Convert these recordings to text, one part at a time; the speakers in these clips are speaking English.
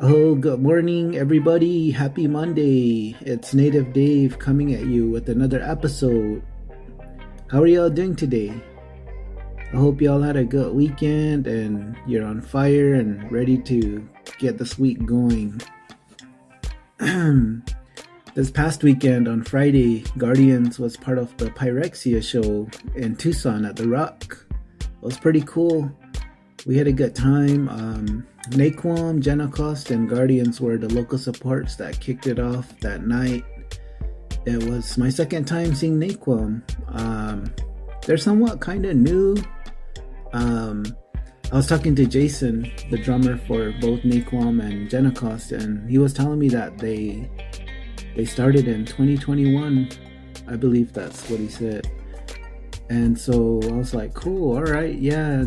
Oh, good morning, everybody. Happy Monday. It's Native Dave coming at you with another episode. How are y'all doing today? I hope y'all had a good weekend and you're on fire and ready to get this week going. This past weekend on Friday, Guardians was part of the Pyrexia show in Tucson at The Rock. It was pretty cool. We had a good time. Naquam, Genacost, and Guardians were the local supports that kicked it off that night. It was my second time seeing Naquam. They're somewhat kind of new. I was talking to Jason, the drummer for both Naquam and Genacost, and he was telling me that they started in 2021. I believe that's what he said. And so I was like, cool, all right, yeah.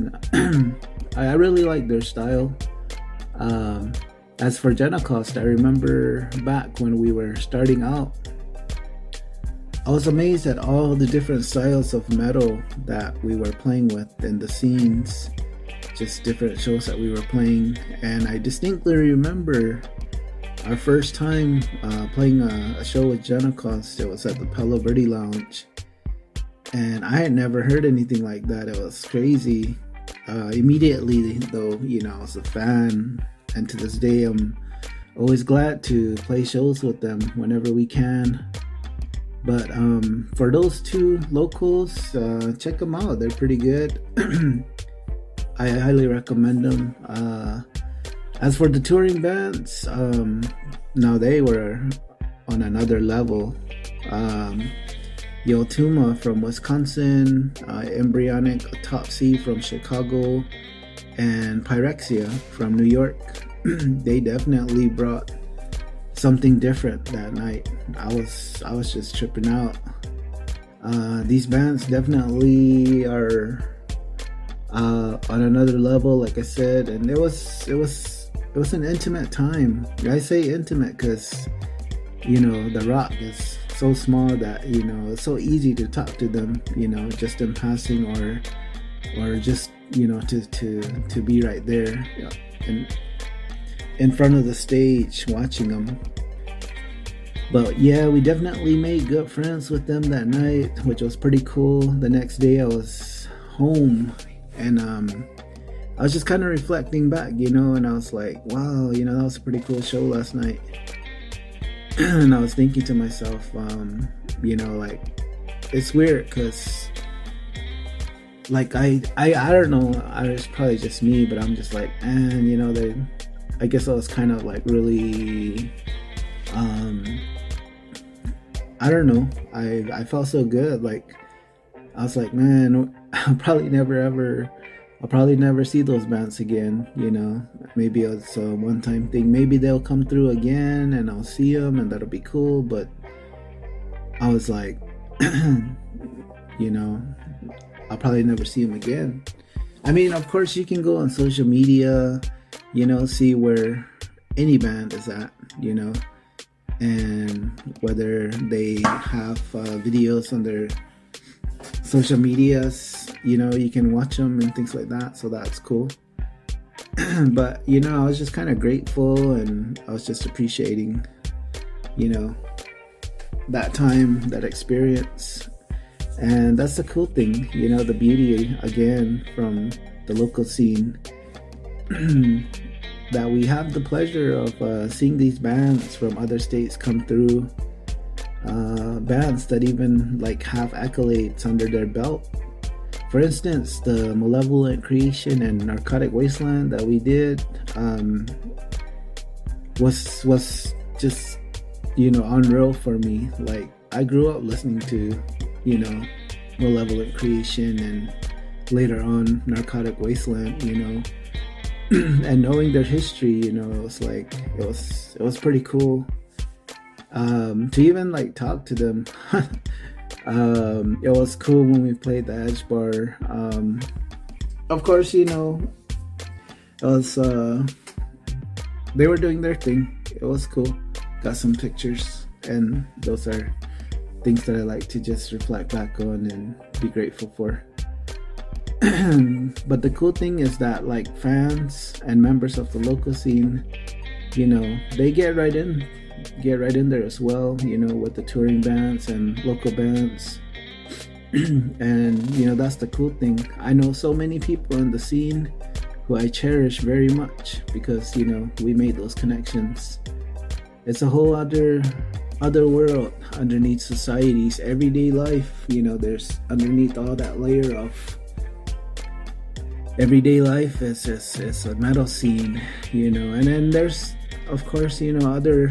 I really like their style. As for Genacost, I remember back when we were starting out, I was amazed at all the different styles of metal that we were playing with in the scenes, just different shows that we were playing. And I distinctly remember our first time playing a show with Genacost. It was at the Palo Verde Lounge, and I had never heard anything like that. It was crazy. Immediately, though, I was a fan, and to this day, I'm always glad to play shows with them whenever we can. But for those two locals, check them out. They're pretty good. I highly recommend them. As for the touring bands, now they were on another level. Yotuma from Wisconsin, Embryonic Autopsy from Chicago, and Pyrexia from New York. They definitely brought something different that night. I was just tripping out. These bands definitely are on another level, like I said, and it was an intimate time. I say intimate because The Rock is so small that it's so easy to talk to them, just in passing or just to be right there in front of the stage watching them. But yeah, we definitely made good friends with them that night, which was pretty cool. The next day I was home, and I was just kind of reflecting back, and I was like, wow, that was a pretty cool show last night. And I was thinking to myself, like, it's weird because, like, I don't know, it's probably just me, but I'm just like, man, I guess I was kind of like really, I don't know, I felt so good. Like, I was like, man, I'll probably never see those bands again, Maybe it's a one-time thing. Maybe they'll come through again and I'll see them and that'll be cool. But I was like, I'll probably never see them again. I mean, of course, you can go on social media, see where any band is at, and whether they have videos on their social medias, you can watch them and things like that, so that's cool. But I was just kind of grateful, and I was just appreciating that time, that experience. And that's the cool thing, the beauty again from the local scene, that we have the pleasure of seeing these bands from other states come through, bands that even like have accolades under their belt. For instance, the Malevolent Creation and Narcotic Wasteland that we did was just unreal for me. Like, I grew up listening to Malevolent Creation and later on Narcotic Wasteland, and knowing their history, it was like it was pretty cool to even like talk to them. It was cool when we played the Edge Bar. Of course, it was they were doing their thing. It was cool. Got some pictures, and those are things that I like to just reflect back on and be grateful for. But the cool thing is that, like, fans and members of the local scene they get right in there as well, with the touring bands and local bands. And that's the cool thing. I know so many people in the scene who I cherish very much because we made those connections. It's a whole other world underneath society's everyday life. There's underneath all that layer of everyday life is a metal scene, and then there's of course other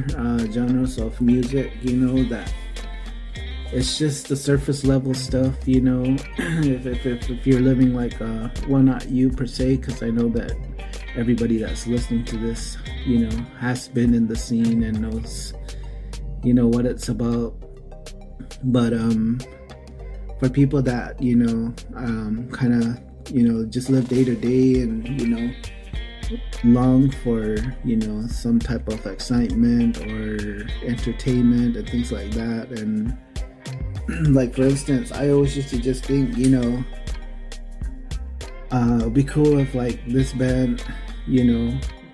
genres of music, that it's just the surface level stuff, if you're living like well, not you per se, because I know that everybody that's listening to this has been in the scene and knows what it's about. But for people that kind of just live day to day and long for some type of excitement or entertainment and things like that. And like, for instance, I always used to just think it'd be cool if like this band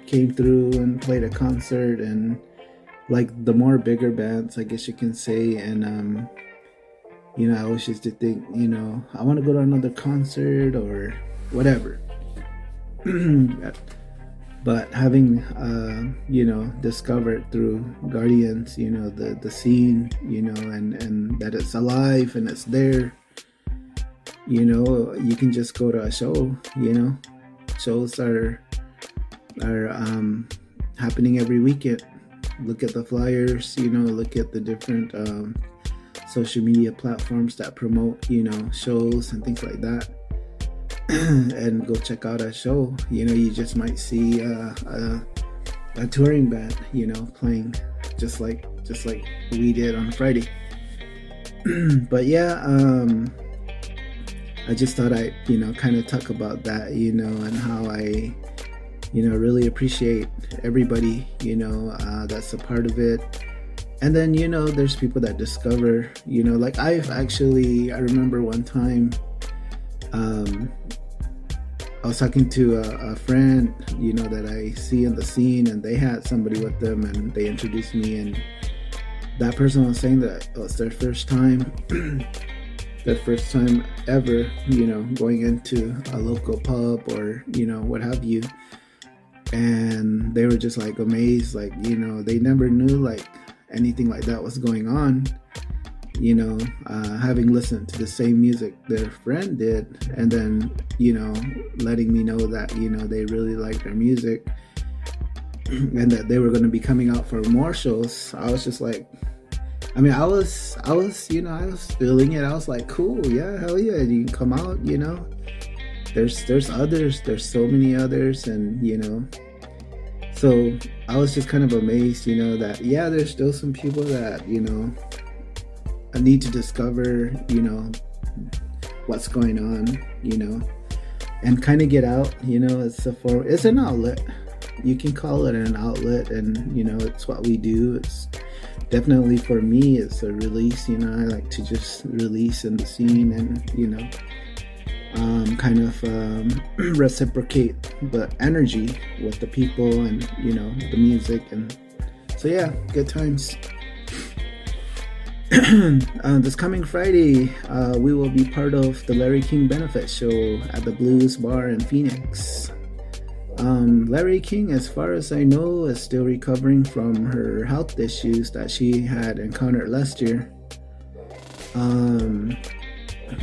came through and played a concert, and like the more bigger bands, I guess you can say. And I always used to think I want to go to another concert or whatever. But having discovered through Guardians the scene, and that it's alive and it's there, you can just go to a show. Shows are happening every weekend. Look at the flyers, look at the different social media platforms that promote shows and things like that. And go check out a show. You just might see a touring band playing just like we did on Friday. But yeah, I just thought I'd kind of talk about that, and how I really appreciate everybody that's a part of it. And then there's people that discover, like I remember one time I was talking to a friend, that I see in the scene, and they had somebody with them, and they introduced me, and that person was saying that it was their first time ever, going into a local pub or, what have you. And they were just like amazed, like, they never knew like anything like that was going on. Having listened to the same music their friend did, and then letting me know that they really liked their music and that they were going to be coming out for more shows. I was just like, I was feeling it. I was like, cool, yeah, hell yeah, you can come out. There's others, there's so many others, and so I was just kind of amazed, that there's still some people that I need to discover, what's going on, and kind of get out, it's an outlet. You can call it an outlet, and, it's what we do. It's definitely, for me, it's a release, I like to just release in the scene and, kind of reciprocate the energy with the people and, the music. And so, yeah, good times. This coming Friday, we will be part of the Larry King Benefit Show at the Blues Bar in Phoenix. Larry King, as far as I know, is still recovering from her health issues that she had encountered last year.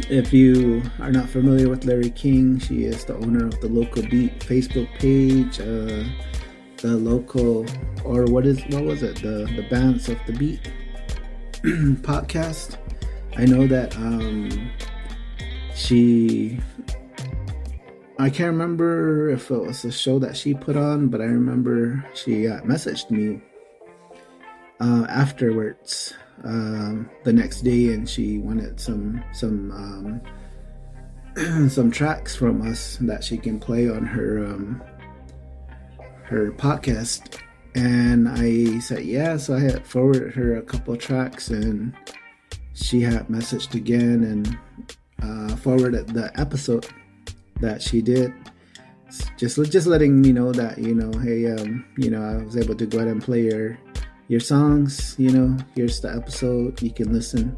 If you are not familiar with Larry King, she is the owner of the Local Beat Facebook page, the local, or what was it? The Bands of the Beat podcast. I know that I can't remember if it was a show that she put on, but I remember she messaged me afterwards the next day, and she wanted some tracks from us that she can play on her podcast. And I said yeah, so I had forwarded her a couple of tracks, and she had messaged again and forwarded the episode that she did. just letting me know that, hey, I was able to go ahead and play your songs. Here's the episode, you can listen.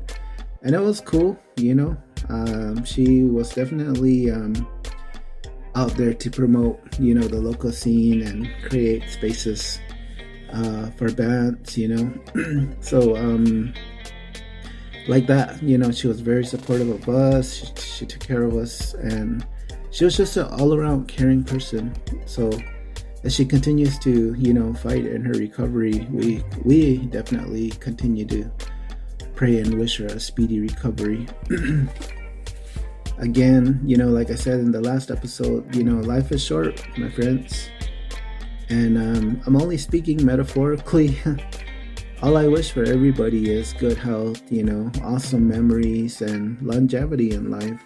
And it was cool. She was definitely out there to promote the local scene and create spaces for bands. So like that, she was very supportive of us. She took care of us, and she was just an all-around caring person. So as she continues to fight in her recovery, we definitely continue to pray and wish her a speedy recovery. Again, like I said in the last episode, life is short, my friends, and I'm only speaking metaphorically. All I wish for everybody is good health, awesome memories, and longevity in life.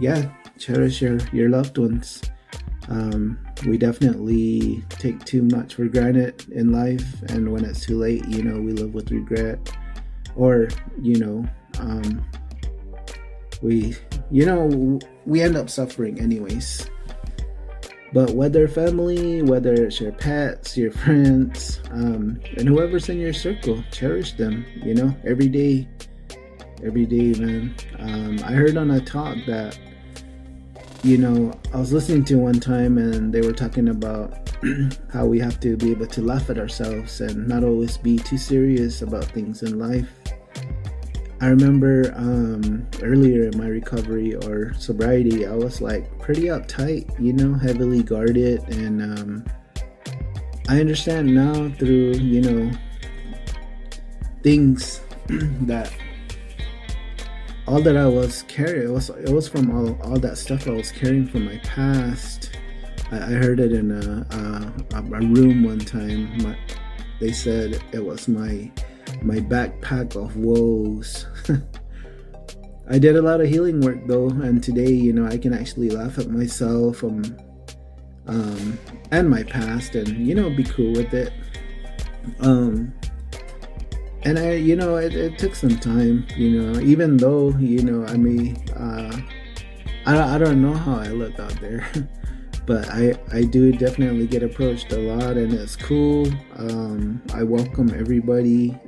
Yeah, cherish your loved ones. We definitely take too much for granted in life, and when it's too late, we live with regret, or we end up suffering anyways. But whether family, whether it's your pets, your friends, and whoever's in your circle, cherish them, every day, man. I heard on a talk that, I was listening to one time, and they were talking about how we have to be able to laugh at ourselves and not always be too serious about things in life. I remember earlier in my recovery or sobriety, I was like pretty uptight, heavily guarded, and I understand now through things that all that I was carrying, it was from all that stuff I was carrying from my past. I heard it in a room one time. They said it was my backpack of woes. I did a lot of healing work though, and today, I can actually laugh at myself and my past, and be cool with it. And it took some time, even though I may I don't know how I look out there. But I do definitely get approached a lot, and it's cool. I welcome everybody,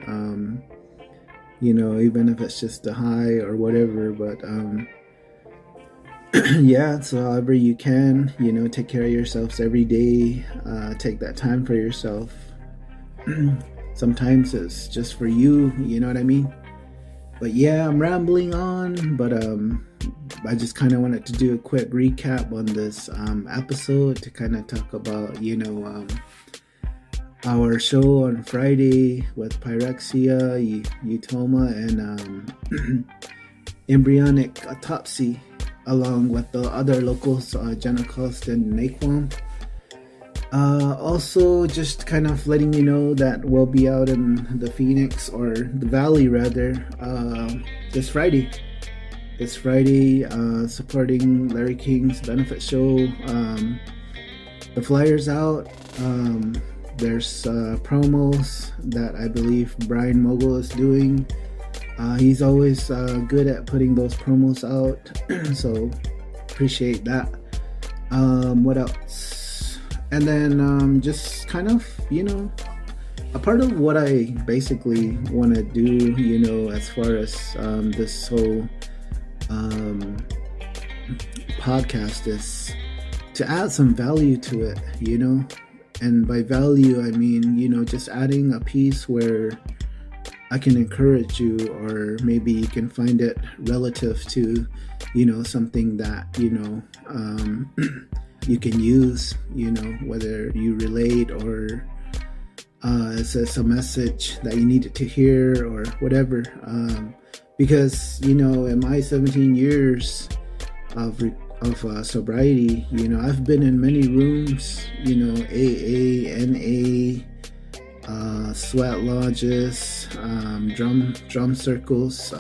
even if it's just a hi or whatever. But yeah, so however you can, take care of yourselves every day. Take that time for yourself. Sometimes it's just for you, you know what I mean? But yeah, I'm rambling on, but I just kind of wanted to do a quick recap on this episode to kind of talk about, our show on Friday with Pyrexia, Utoma, and embryonic autopsy, along with the other locals, Jenna Cost and Naquan. Also, just kind of letting you know that we'll be out in the Phoenix, or the Valley rather, this Friday, supporting Larry King's benefit show. The flyer's out. There's promos that I believe Brian Mogul is doing. He's always good at putting those promos out, so appreciate that. What else? And then just kind of, a part of what I basically want to do, as far as this whole podcast is to add some value to it, and by value I mean, just adding a piece where I can encourage you, or maybe you can find it relative to, something that, you can use, whether you relate, or it's a message that you needed to hear, or whatever. Because, in my 17 years of sobriety, I've been in many rooms, AA, NA, sweat lodges, drum circles.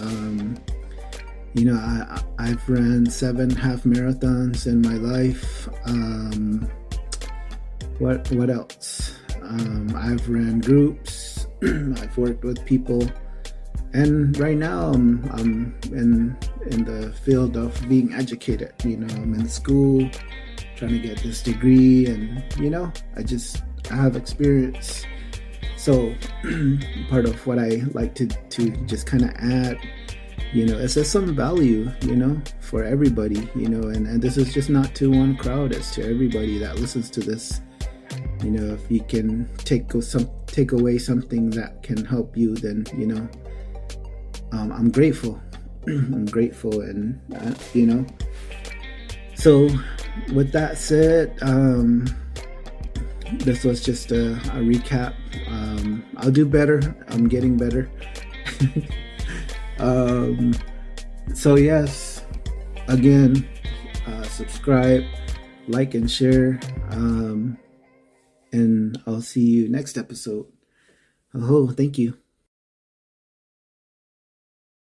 I've ran 7 half marathons in my life. What else? I've ran groups. I've worked with people And right now I'm in the field of being educated. I'm in school trying to get this degree, and I have experience. So part of what I like to just kind of add, is just some value, for everybody, and this is just not to one crowd, it's to everybody that listens to this. If you can take away something that can help you, then I'm grateful. I'm grateful, and So with that said, this was just a recap. I'll do better. I'm getting better. So yes, again, subscribe, like, and share. And I'll see you next episode. Oh, thank you.